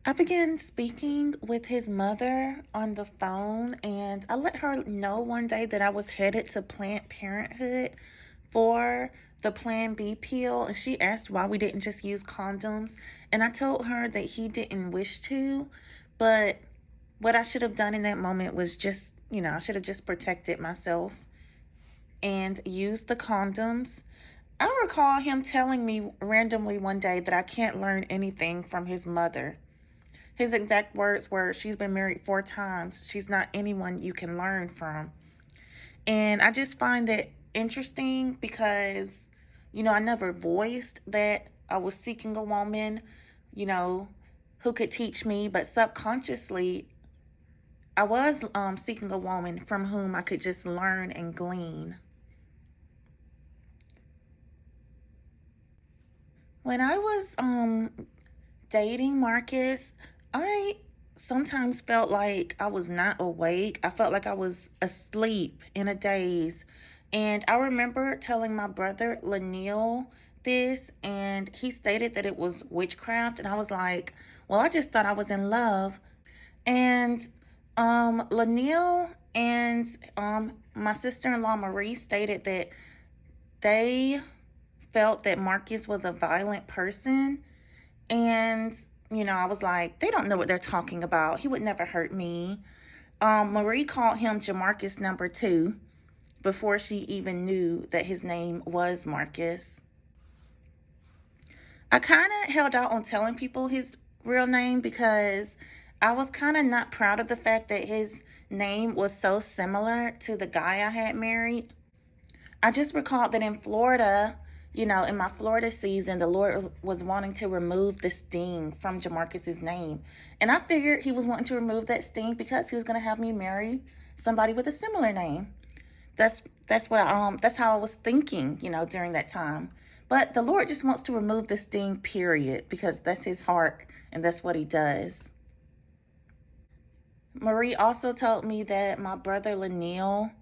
I began speaking with his mother on the phone, and I let her know one day that I was headed to Planned Parenthood for the Plan B pill, and she asked why we didn't just use condoms. And I told her that he didn't wish to, but what I should have done in that moment was just, I should have just protected myself and used the condoms. I recall him telling me randomly one day that I can't learn anything from his mother. His exact words were, "She's been married 4 times. She's not anyone you can learn from." And I just find that interesting because, I never voiced that I was seeking a woman, you know, who could teach me, but subconsciously, I was seeking a woman from whom I could just learn and glean. When I was dating Marcus, I sometimes felt like I was not awake. I felt like I was asleep in a daze. And I remember telling my brother Lanil this, and he stated that it was witchcraft. And I was like, well, I just thought I was in love. And Lanil and my sister in law Marie stated that they felt that Marcus was a violent person, and, I was like, they don't know what they're talking about. He would never hurt me. Marie called him Jamarcus number two before she even knew that his name was Marcus. I kind of held out on telling people his real name because I was kind of not proud of the fact that his name was so similar to the guy I had married. I just recalled that in Florida, in my Florida season, the Lord was wanting to remove the sting from Jamarcus's name. And I figured he was wanting to remove that sting because he was going to have me marry somebody with a similar name. That's how I was thinking, during that time. But the Lord just wants to remove the sting, period, because that's his heart and that's what he does. Marie also told me that my brother Lanil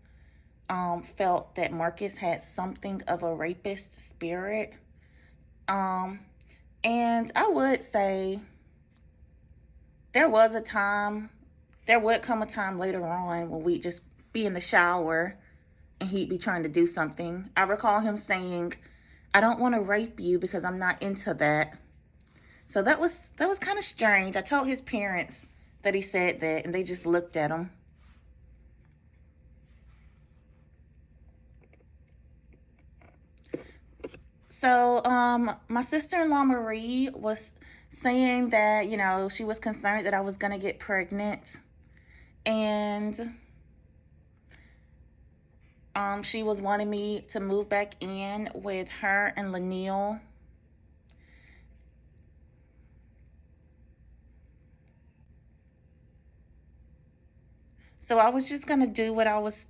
felt that Marcus had something of a rapist spirit. Um, and I would say there was a time, there would come a time later on when we'd just be in the shower and he'd be trying to do something. I recall him saying, "I don't want to rape you because I'm not into that." So that was kind of strange. I told his parents that he said that, and they just looked at him. So, my sister-in-law Marie was saying that, she was concerned that I was going to get pregnant. And she was wanting me to move back in with her and Lanil. So I was just going to do what I was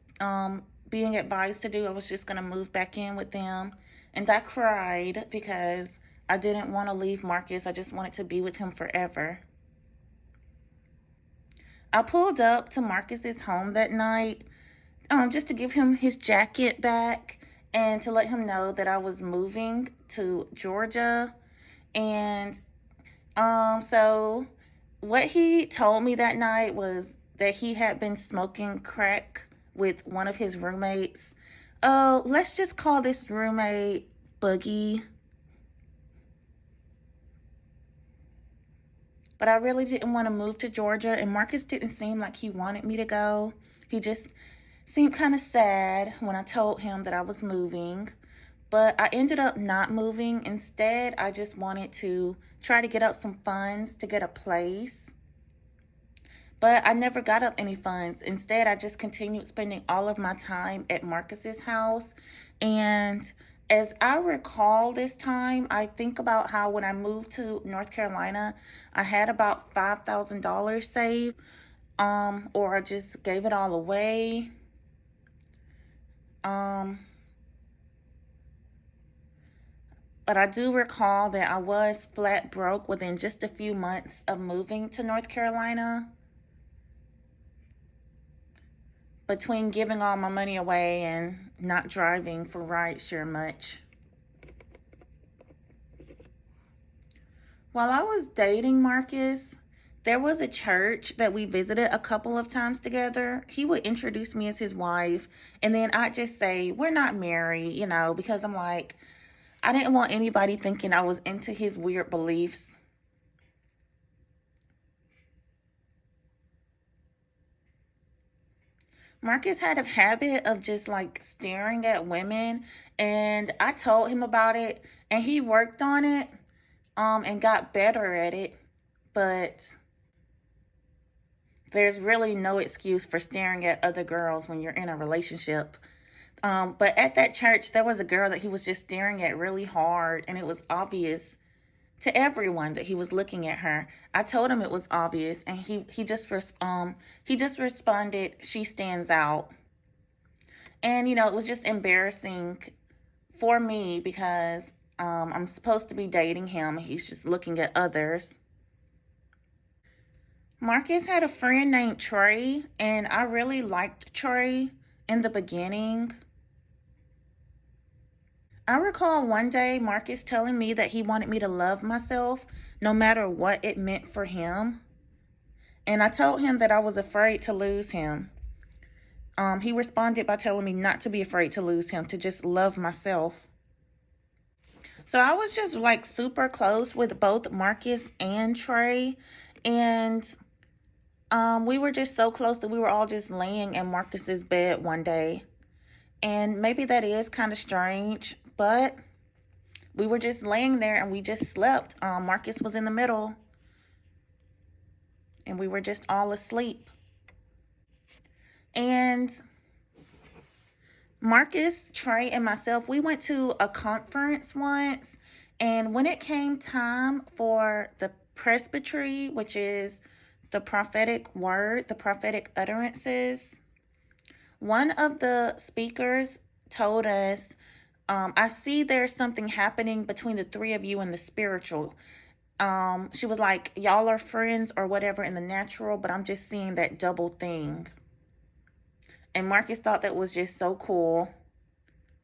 being advised to do. I was just going to move back in with them. And I cried because I didn't want to leave Marcus. I just wanted to be with him forever. I pulled up to Marcus's home that night just to give him his jacket back and to let him know that I was moving to Georgia. And so what he told me that night was that he had been smoking crack with one of his roommates. Oh, let's just call this roommate Boogie. But I really didn't want to move to Georgia, and Marcus didn't seem like he wanted me to go. He just seemed kind of sad when I told him that I was moving. But I ended up not moving. Instead, I just wanted to try to get up some funds to get a place. But I never got up any funds. Instead, I just continued spending all of my time at Marcus's house. And as I recall this time, I think about how when I moved to North Carolina, I had about $5,000 saved, or I just gave it all away. Um, but I do recall that I was flat broke within just a few months of moving to North Carolina. Between giving all my money away and not driving for rideshare much. While I was dating Marcus, There was a church that we visited a couple of times together. He would introduce me as his wife, and then I'd just say, we're not married, because I'm like, I didn't want anybody thinking I was into his weird beliefs. Marcus had a habit of just like staring at women, and I told him about it, and he worked on it, and got better at it. But there's really no excuse for staring at other girls when you're in a relationship. But at that church, there was a girl that he was just staring at really hard, and it was obvious to everyone that he was looking at her. I told him it was obvious, and he just responded, "She stands out." And it was just embarrassing for me because I'm supposed to be dating him. He's just looking at others. Marcus had a friend named Trey, and I really liked Trey in the beginning. I recall one day Marcus telling me that he wanted me to love myself no matter what it meant for him. And I told him that I was afraid to lose him. He responded by telling me not to be afraid to lose him, to just love myself. So I was just like super close with both Marcus and Trey. And we were just so close that we were all just laying in Marcus's bed one day. And maybe that is kind of strange, but we were just laying there and we just slept. Marcus was in the middle, and we were just all asleep. And Marcus, Trey, and myself, we went to a conference once. And when it came time for the presbytery, which is the prophetic word, the prophetic utterances, one of the speakers told us, I see there's something happening between the three of you in the spiritual. She was like, y'all are friends or whatever in the natural, but I'm just seeing that double thing. And Marcus thought that was just so cool.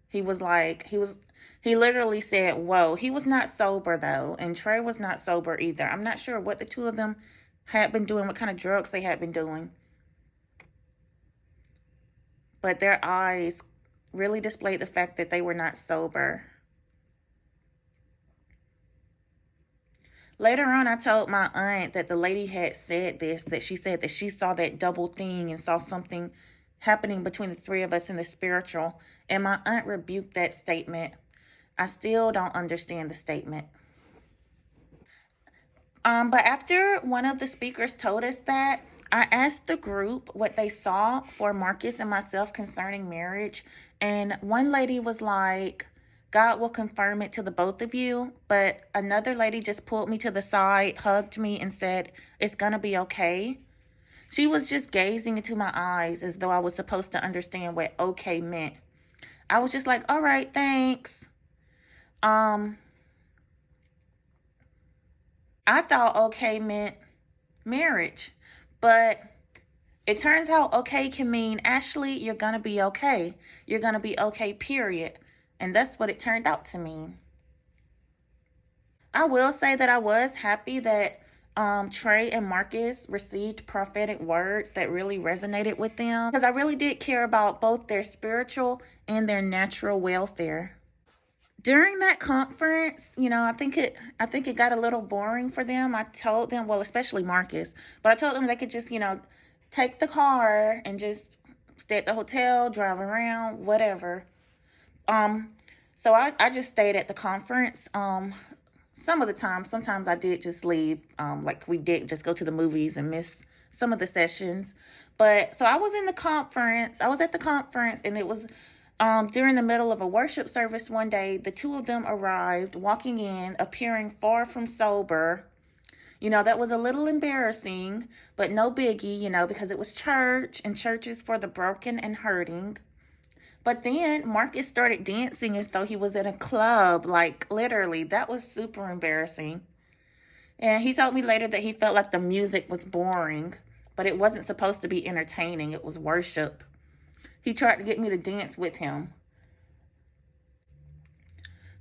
He literally said, whoa. He was not sober though, and Trey was not sober either. I'm not sure what the two of them had been doing, what kind of drugs they had been doing. But their eyes really displayed the fact that they were not sober. Later on, I told my aunt that the lady had said this, that she said that she saw that double thing and saw something happening between the three of us in the spiritual. And my aunt rebuked that statement. I still don't understand the statement. But after one of the speakers told us that, I asked the group what they saw for Marcus and myself concerning marriage. And one lady was like, God will confirm it to the both of you. But another lady just pulled me to the side, hugged me, and said, it's going to be okay. She was just gazing into my eyes as though I was supposed to understand what okay meant. I was just like, all right, thanks. I thought okay meant marriage, but it turns out okay can mean, Ashley, you're going to be okay. You're going to be okay, period. And that's what it turned out to mean. I will say that I was happy that Trey and Marcus received prophetic words that really resonated with them, because I really did care about both their spiritual and their natural welfare. During that conference, I think it got a little boring for them. I told them, well, especially Marcus, but I told them they could just, take the car and just stay at the hotel, drive around, whatever. So I just stayed at the conference. Some of the time, sometimes I did just leave. Like we did just go to the movies and miss some of the sessions. But so I was at the conference, and it was during the middle of a worship service one day. The two of them arrived, walking in, appearing far from sober. That was a little embarrassing, but no biggie, because it was church, and church is for the broken and hurting. But then Marcus started dancing as though he was in a club, like literally. That was super embarrassing. And he told me later that he felt like the music was boring, but it wasn't supposed to be entertaining. It was worship. He tried to get me to dance with him.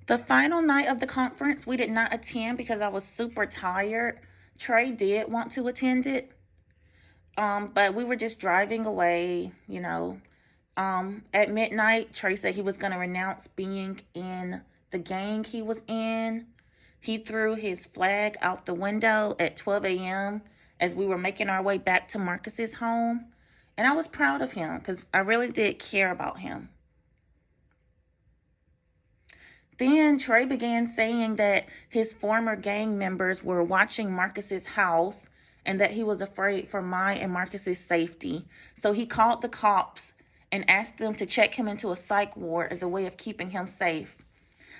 The final night of the conference, we did not attend because I was super tired. Trey did want to attend it, but we were just driving away, you know. At midnight, Trey said he was going to renounce being in the gang he was in. He threw his flag out the window at 12 a.m. as we were making our way back to Marcus's home. And I was proud of him because I really did care about him. Then Trey began saying that his former gang members were watching Marcus's house and that he was afraid for my and Marcus's safety. So he called the cops and asked them to check him into a psych ward as a way of keeping him safe.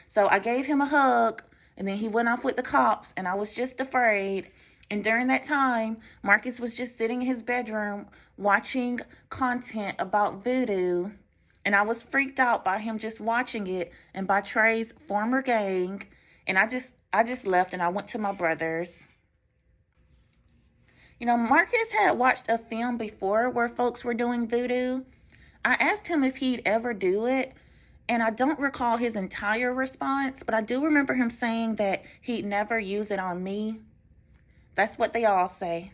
So I gave him a hug, and then he went off with the cops, and I was just afraid. And during that time, Marcus was just sitting in his bedroom watching content about voodoo. And I was freaked out by him just watching it and by Trey's former gang. And I just left and I went to my brother's. You know, Marcus had watched a film before where folks were doing voodoo. I asked him if he'd ever do it, and I don't recall his entire response, but I do remember him saying that he'd never use it on me. That's what they all say.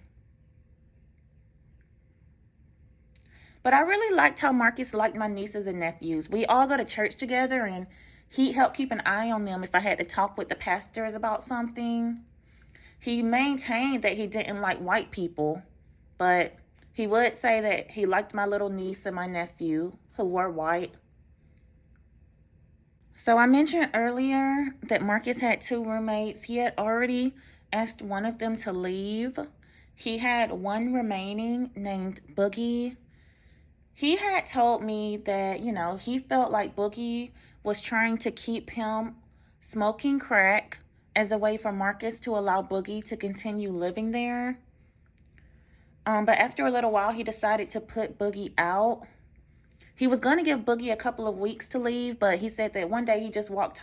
But I really liked how Marcus liked my nieces and nephews. We all go to church together, and he helped keep an eye on them if I had to talk with the pastors about something. He maintained that he didn't like white people, but he would say that he liked my little niece and my nephew, who were white. So I mentioned earlier that Marcus had 2 roommates. He had already asked one of them to leave. He had one remaining named Boogie. He had told me that, you know, he felt like Boogie was trying to keep him smoking crack as a way for Marcus to allow Boogie to continue living there. But after a little while, he decided to put Boogie out. He was going to give Boogie a couple of weeks to leave, but he said that one day he just walked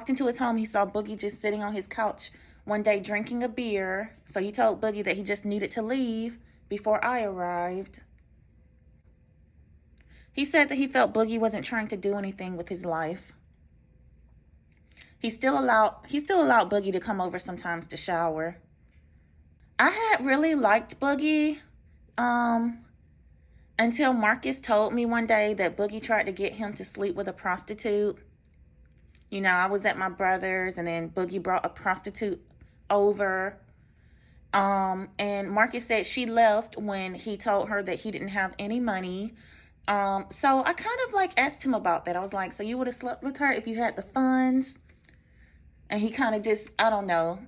into his home. He saw Boogie just sitting on his couch one day drinking a beer. So he told Boogie that he just needed to leave before I arrived. He said that he felt Boogie wasn't trying to do anything with his life. He still allowed Boogie to come over sometimes to shower. I had really liked Boogie until Marcus told me one day that Boogie tried to get him to sleep with a prostitute. You know, I was at my brother's, and then Boogie brought a prostitute over. And Marcus said she left when he told her that he didn't have any money. So I kind of like asked him about that. I was like, so you would have slept with her if you had the funds? And he kind of just, I don't know,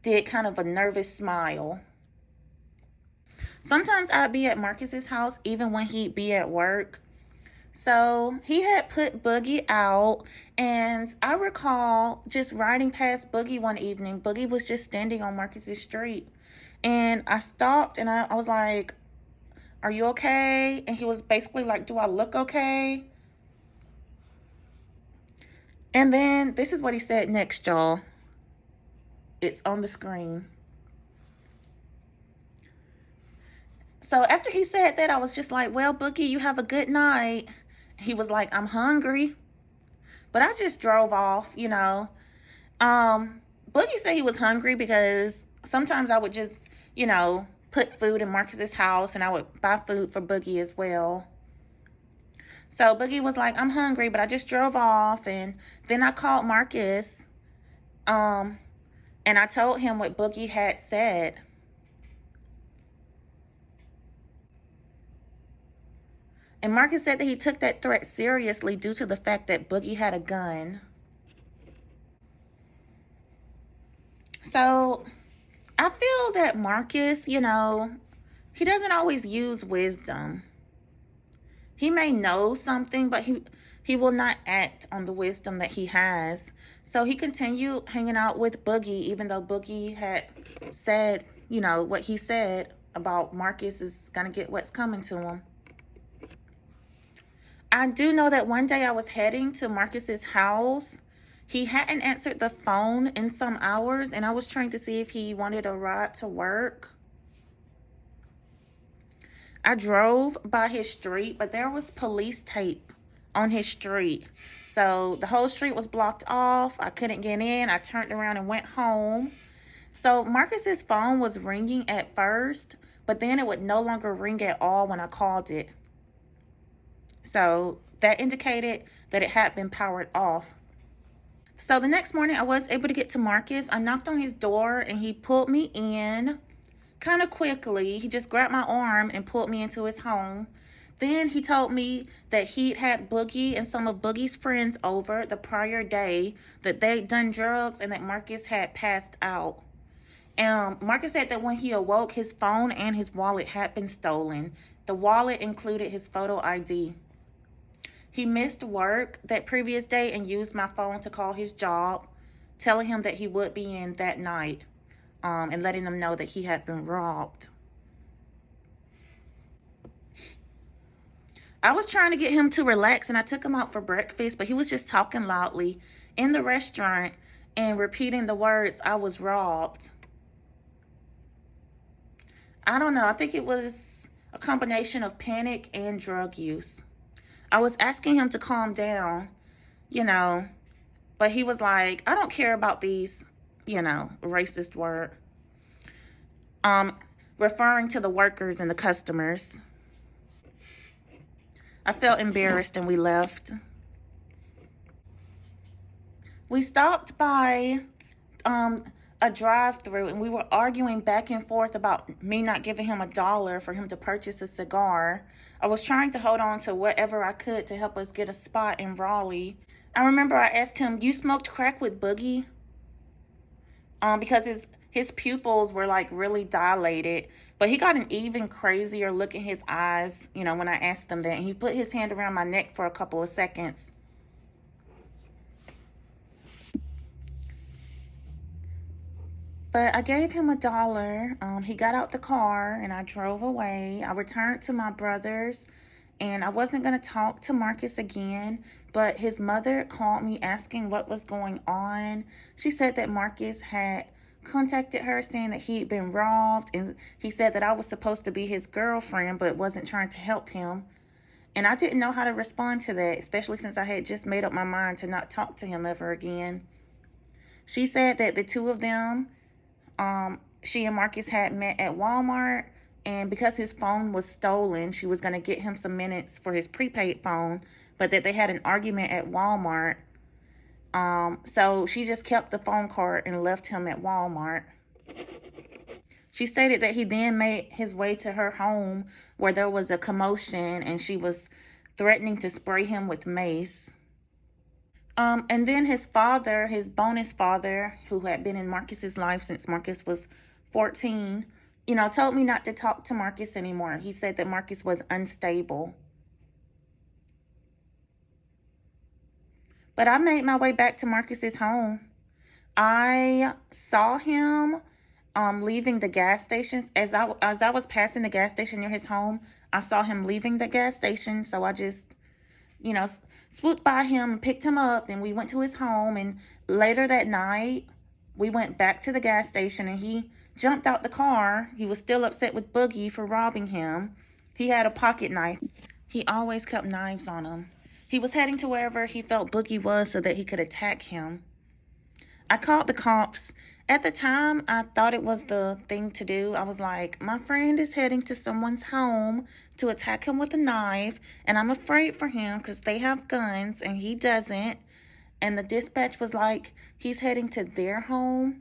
did kind of a nervous smile. Sometimes I'd be at Marcus's house even when he'd be at work. So he had put Boogie out, and I recall just riding past Boogie one evening. Boogie was just standing on Marcus's street, and I stopped and I was like, are you okay? And he was basically like, do I look okay? And then this is what he said next, y'all. It's on the screen. So after he said that, I was just like, well, Boogie, you have a good night. He was like, I'm hungry. But I just drove off, you know. Boogie said he was hungry because sometimes I would just, you know, put food in Marcus's house, and I would buy food for Boogie as well. So Boogie was like, I'm hungry, but I just drove off. And then I called Marcus, and I told him what Boogie had said. And Marcus said that he took that threat seriously due to the fact that Boogie had a gun. So I feel that Marcus, you know, he doesn't always use wisdom. He may know something, but he will not act on the wisdom that he has. So he continued hanging out with Boogie, even though Boogie had said, you know, what he said about Marcus is going to get what's coming to him. I do know that one day I was heading to Marcus's house. He hadn't answered the phone in some hours, and I was trying to see if he wanted a ride to work. I drove by his street, but there was police tape on his street. So the whole street was blocked off. I couldn't get in. I turned around and went home. So Marcus's phone was ringing at first, but then it would no longer ring at all when I called it. So that indicated that it had been powered off. So the next morning, I was able to get to Marcus. I knocked on his door and he pulled me in kind of quickly. He just grabbed my arm and pulled me into his home. Then he told me that he'd had Boogie and some of Boogie's friends over the prior day, that they'd done drugs, and that Marcus had passed out. Marcus said that when he awoke, his phone and his wallet had been stolen. The wallet included his photo ID. He missed work that previous day and used my phone to call his job, telling him that he would be in that night, and letting them know that he had been robbed. I was trying to get him to relax, and I took him out for breakfast, but he was just talking loudly in the restaurant and repeating the words, "I was robbed." I don't know. I think it was a combination of panic and drug use. I was asking him to calm down, you know, but he was like, "I don't care about these, racist word." Referring to the workers and the customers. I felt embarrassed and we left. We stopped by a drive-through and we were arguing back and forth about me not giving him $1 for him to purchase a cigar. I was trying to hold on to whatever I could to help us get a spot in Raleigh. I remember I asked him, "You smoked crack with Boogie?" Because his pupils were like really dilated, but he got an even crazier look in his eyes, when I asked him that. And he put his hand around my neck for a couple of seconds. But I gave him $1. He got out the car and I drove away. I returned to my brother's and I wasn't going to talk to Marcus again, but his mother called me asking what was going on. She said that Marcus had contacted her saying that he'd been robbed, and he said that I was supposed to be his girlfriend but wasn't trying to help him. And I didn't know how to respond to that, especially since I had just made up my mind to not talk to him ever again. She said that the two of them, she and Marcus had met at Walmart, and because his phone was stolen, she was going to get him some minutes for his prepaid phone, but that they had an argument at Walmart. So she just kept the phone card and left him at Walmart. She stated that he then made his way to her home where there was a commotion and she was threatening to spray him with mace. And then his father, his bonus father, who had been in Marcus's life since Marcus was 14, told me not to talk to Marcus anymore. He said that Marcus was unstable. But I made my way back to Marcus's home. I saw him leaving the gas stations. As I was passing the gas station near his home, I saw him leaving the gas station. So I just, swooped by him, picked him up, and we went to his home. And later that night, we went back to the gas station and he jumped out the car. He was still upset with Boogie for robbing him. He had a pocket knife. He always kept knives on him. He was heading to wherever he felt Boogie was so that he could attack him. I called the cops. At the time, I thought it was the thing to do. I was like, my friend is heading to someone's home to attack him with a knife, and I'm afraid for him because they have guns and he doesn't. And the dispatch was like, he's heading to their home.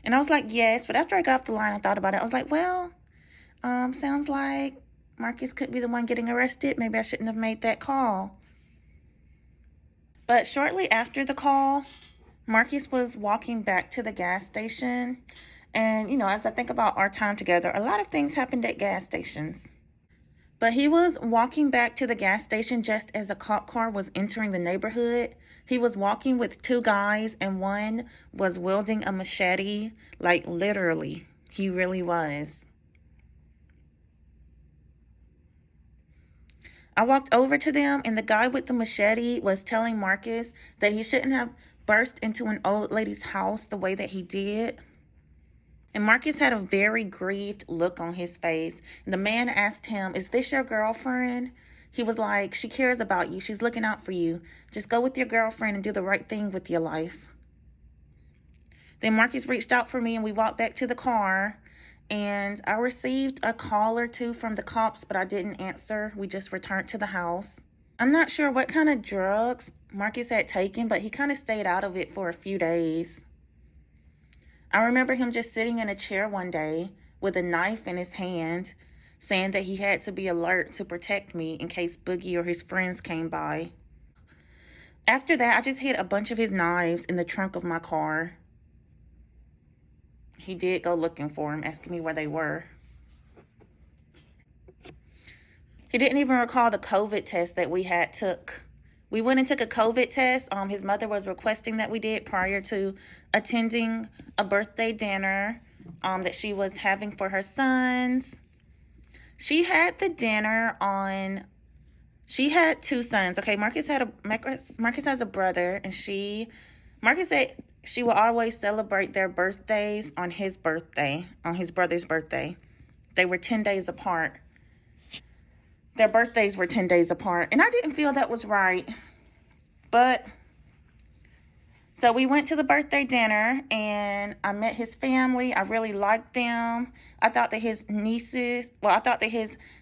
And I was like, yes. But after I got off the line, I thought about it. I was like, well, sounds like Marcus could be the one getting arrested. Maybe I shouldn't have made that call. But shortly after the call, Marcus was walking back to the gas station. And, as I think about our time together, a lot of things happened at gas stations. But he was walking back to the gas station just as a cop car was entering the neighborhood. He was walking with two guys, and one was wielding a machete, like literally. He really was. I walked over to them, and the guy with the machete was telling Marcus that he shouldn't have burst into an old lady's house the way that he did. And Marcus had a very grieved look on his face. And the man asked him, "Is this your girlfriend?" He was like, "She cares about you. She's looking out for you. Just go with your girlfriend and do the right thing with your life." Then Marcus reached out for me and we walked back to the car. And I received a call or two from the cops, but I didn't answer. We just returned to the house. I'm not sure what kind of drugs Marcus had taken, but he kind of stayed out of it for a few days. I remember him just sitting in a chair one day with a knife in his hand, saying that he had to be alert to protect me in case Boogie or his friends came by. After that, I just hid a bunch of his knives in the trunk of my car. He did go looking for them, asking me where they were. He didn't even recall the COVID test that we had took. We went and took a COVID test. His mother was requesting that we did prior to attending a birthday dinner that she was having for her sons. She had the dinner on. She had two sons. Okay, Marcus has a brother, and Marcus said she will always celebrate their birthdays on his brother's birthday. They were 10 days apart. Their birthdays were 10 days apart, and I didn't feel that was right. But so we went to the birthday dinner, and I met his family. I really liked them. I thought that his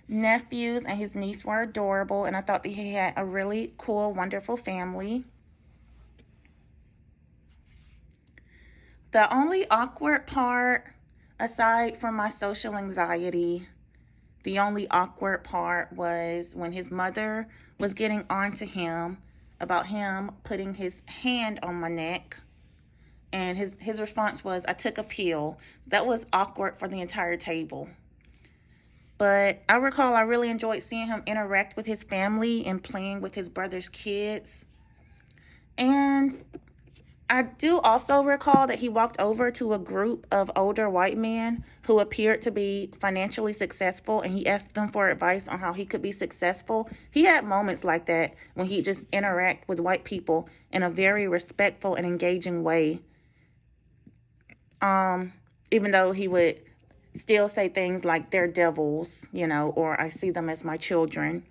nephews and his niece were adorable, and I thought that he had a really cool, wonderful family. The only awkward part, aside from my social anxiety, the only awkward part was when his mother was getting on to him about him putting his hand on my neck. And his response was, "I took a pill." That was awkward for the entire table. But I recall I really enjoyed seeing him interact with his family and playing with his brother's kids. And I do also recall that he walked over to a group of older white men who appeared to be financially successful, and he asked them for advice on how he could be successful. He had moments like that when he just interact with white people in a very respectful and engaging way. Even though he would still say things like "they're devils," or "I see them as my children."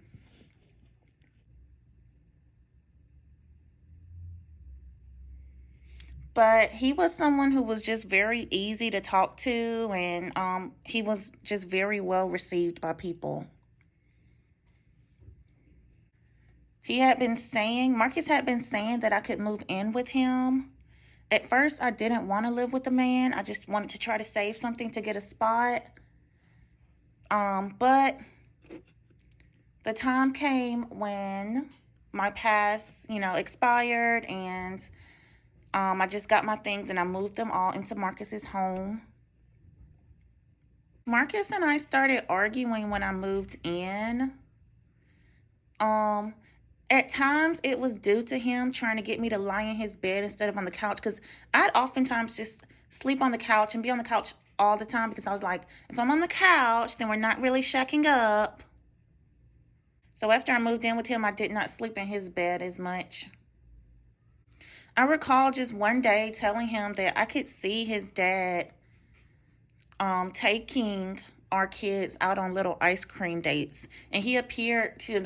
But he was someone who was just very easy to talk to, and he was just very well received by people. Marcus had been saying that I could move in with him. At first, I didn't want to live with the man. I just wanted to try to save something to get a spot. But the time came when my pass, expired, and I just got my things and I moved them all into Marcus's home. Marcus and I started arguing when I moved in. At times it was due to him trying to get me to lie in his bed instead of on the couch, because I'd oftentimes just sleep on the couch and be on the couch all the time, because I was like, if I'm on the couch, then we're not really shacking up. So after I moved in with him, I did not sleep in his bed as much. I recall just one day telling him that I could see his dad taking our kids out on little ice cream dates, and he appeared to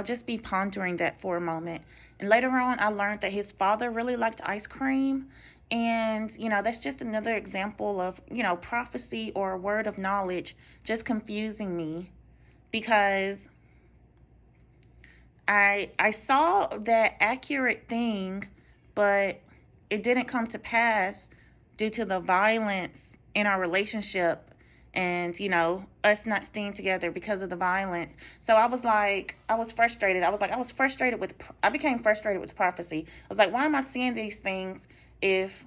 just be pondering that for a moment. And later on, I learned that his father really liked ice cream, and that's just another example of prophecy or a word of knowledge just confusing me, because I saw that accurate thing, but it didn't come to pass due to the violence in our relationship, and us not staying together because of the violence. So I was frustrated. I became frustrated with prophecy. I was like, why am I seeing these things if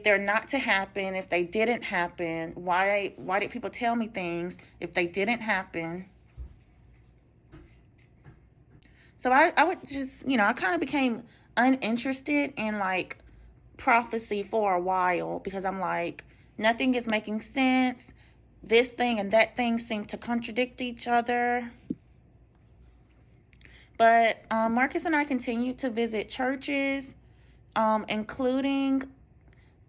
they're not to happen? If they didn't happen, why did people tell me things if they didn't happen? So I would just, I kind of became uninterested in prophecy for a while, because I'm like, nothing is making sense. This thing and that thing seem to contradict each other. But Marcus and I continued to visit churches, including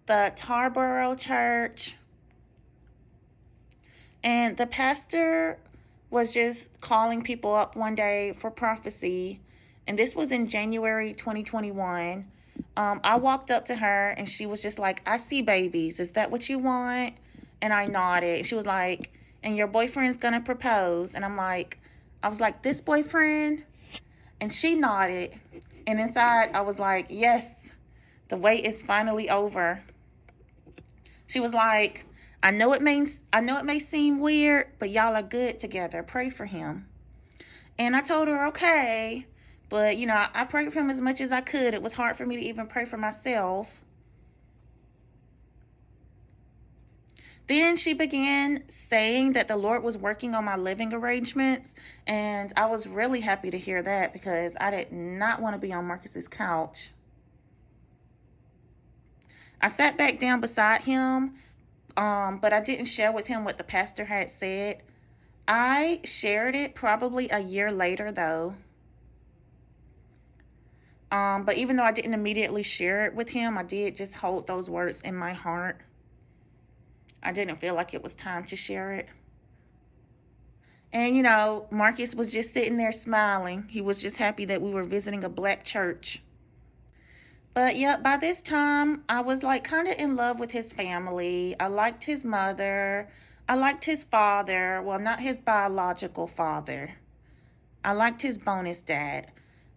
the Tarboro Church. And the pastor was just calling people up one day for prophecy. And this was in January 2021. I walked up to her and she was just like, I see babies. Is that what you want? And I nodded. She was like, and your boyfriend's gonna propose. And I was like, this boyfriend? And she nodded. And inside, I was like, yes, the wait is finally over. She was like, I know it may seem weird, but y'all are good together. Pray for him. And I told her, okay. But, I prayed for him as much as I could. It was hard for me to even pray for myself. Then she began saying that the Lord was working on my living arrangements. And I was really happy to hear that because I did not want to be on Marcus's couch. I sat back down beside him, but I didn't share with him what the pastor had said. I shared it probably a year later, though. But even though I didn't immediately share it with him, I did just hold those words in my heart. I didn't feel like it was time to share it. And, Marcus was just sitting there smiling. He was just happy that we were visiting a black church. But yeah, by this time, I was like kind of in love with his family. I liked his mother. I liked his father. Well, not his biological father. I liked his bonus dad.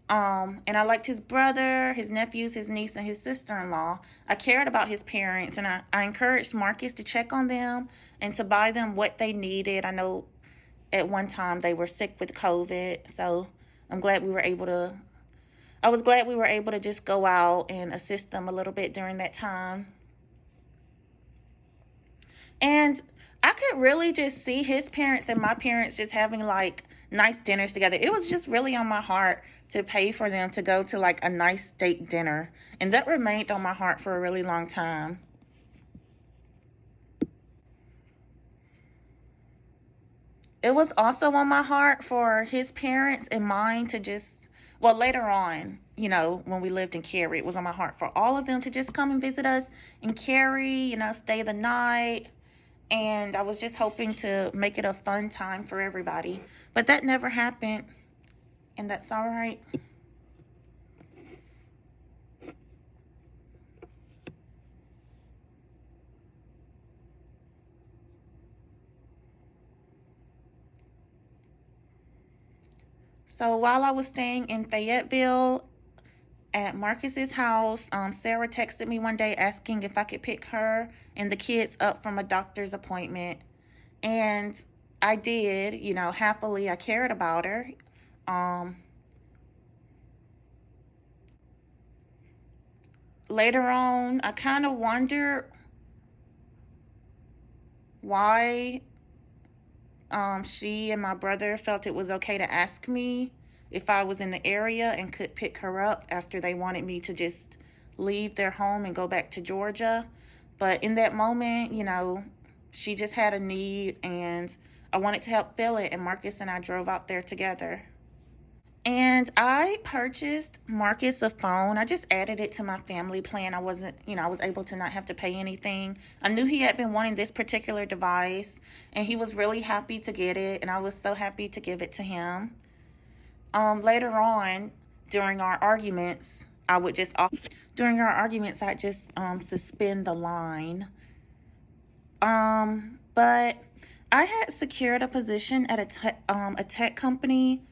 And I liked his brother, his nephews, his niece, and his sister-in-law. I cared about his parents, and I encouraged Marcus to check on them and to buy them what they needed. I know at one time they were sick with COVID, so I was glad we were able to just go out and assist them a little bit during that time. And I could really just see his parents and my parents just having like nice dinners together. It was just really on my heart to pay for them to go to like a nice steak dinner. And that remained on my heart for a really long time. It was also on my heart for his parents and mine to just, well, later on, when we lived in Cary, it was on my heart for all of them to just come and visit us in Cary, stay the night. And I was just hoping to make it a fun time for everybody. But that never happened. And that's all right. So while I was staying in Fayetteville at Marcus's house, Sarah texted me one day asking if I could pick her and the kids up from a doctor's appointment. And I did, happily. I cared about her. Later on, I kind of wondered why she and my brother felt it was okay to ask me if I was in the area and could pick her up after they wanted me to just leave their home and go back to Georgia. But in that moment, she just had a need and I wanted to help fill it, and Marcus and I drove out there together. And I purchased Marcus a phone. I just added it to my family plan. I was able to not have to pay anything. I knew he had been wanting this particular device, and he was really happy to get it, and I was so happy to give it to him. Later on, during our arguments, I'd just suspend the line. But I had secured a position at a tech company.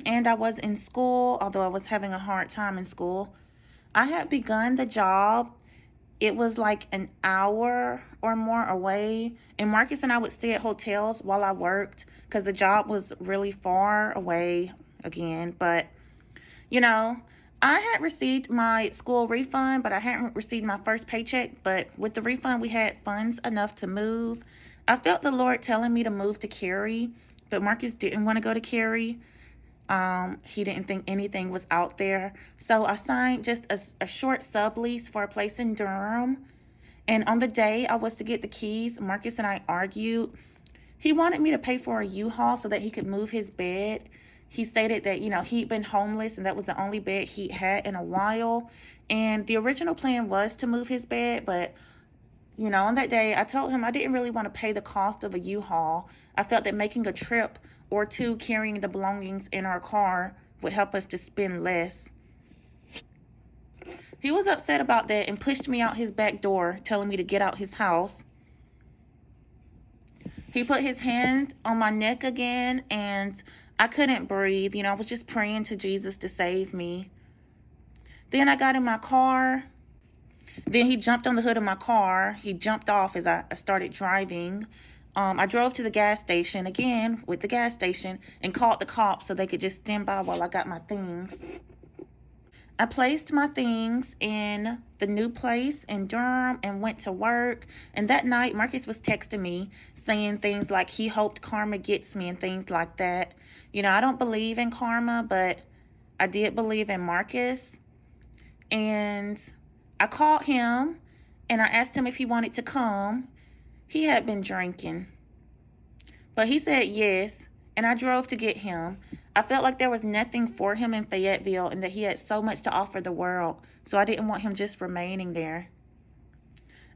And I was in school, although I was having a hard time in school. I had begun the job. It was like an hour or more away. And Marcus and I would stay at hotels while I worked because the job was really far away again. But, I had received my school refund, but I hadn't received my first paycheck. But with the refund, we had funds enough to move. I felt the Lord telling me to move to Cary, but Marcus didn't want to go to Cary. He didn't think anything was out there. So I signed just a short sublease for a place in Durham. And on the day I was to get the keys, Marcus and I argued. He wanted me to pay for a U-Haul so that he could move his bed. He stated that, he'd been homeless and that was the only bed he had in a while. And the original plan was to move his bed, but on that day, I told him I didn't really want to pay the cost of a U-Haul. I felt that making a trip or two carrying the belongings in our car would help us to spend less. He was upset about that and pushed me out his back door, telling me to get out his house. He put his hand on my neck again, and I couldn't breathe. I was just praying to Jesus to save me. Then I got in my car. Then he jumped on the hood of my car. He jumped off as I started driving. I drove to the gas station again with the gas station and called the cops so they could just stand by while I got my things. I placed my things in the new place in Durham and went to work. And that night, Marcus was texting me saying things like he hoped karma gets me and things like that. I don't believe in karma, but I did believe in Marcus. And I called him and I asked him if he wanted to come. He had been drinking, but he said yes. And I drove to get him. I felt like there was nothing for him in Fayetteville and that he had so much to offer the world. So I didn't want him just remaining there.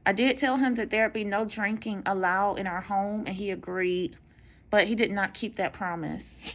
I did tell him that there'd be no drinking allowed in our home, and he agreed, but he did not keep that promise.